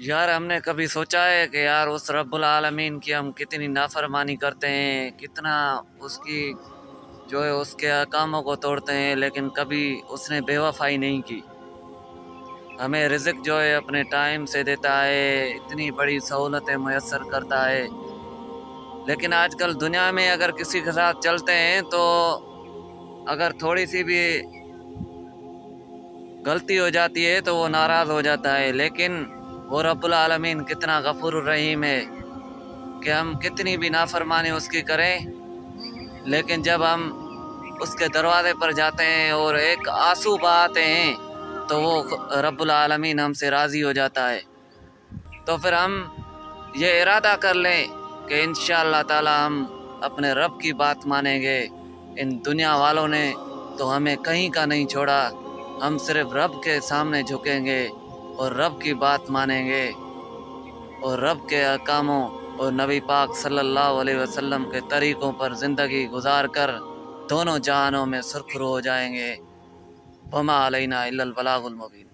यार हमने कभी सोचा है कि यार उस रब्बुल आलमीन की हम कितनी नाफरमानी करते हैं, कितना उसकी जो है उसके अहकामों को तोड़ते हैं, लेकिन कभी उसने बेवफाई नहीं की। हमें रिज़्क जो है अपने टाइम से देता है, इतनी बड़ी सहूलतें मुयस्सर करता है, लेकिन आजकल दुनिया में अगर किसी के साथ चलते हैं तो अगर थोड़ी सी भी गलती हो जाती है तो वो नाराज़ हो जाता है। लेकिन वो रब्बुल आलमीन कितना गफूर रहीम है कि हम कितनी भी नाफरमानी उसकी करें, लेकिन जब हम उसके दरवाजे पर जाते हैं और एक आंसू बहाते हैं तो वो रब्बुल आलमीन हमसे राज़ी हो जाता है। तो फिर हम ये इरादा कर लें कि इंशाअल्लाह ताला हम अपने रब की बात मानेंगे। इन दुनिया वालों ने तो हमें कहीं का नहीं छोड़ा, हम सिर्फ रब के सामने झुकेंगे और रब की बात मानेंगे और रब के अहकामों और नबी पाक सल्लल्लाहु अलैहि वसल्लम के तरीक़ों पर ज़िंदगी गुजार कर दोनों जहानों में सुरखरू हो जाएंगे। वमा अलैना इल्लल बलागुल मुबीन।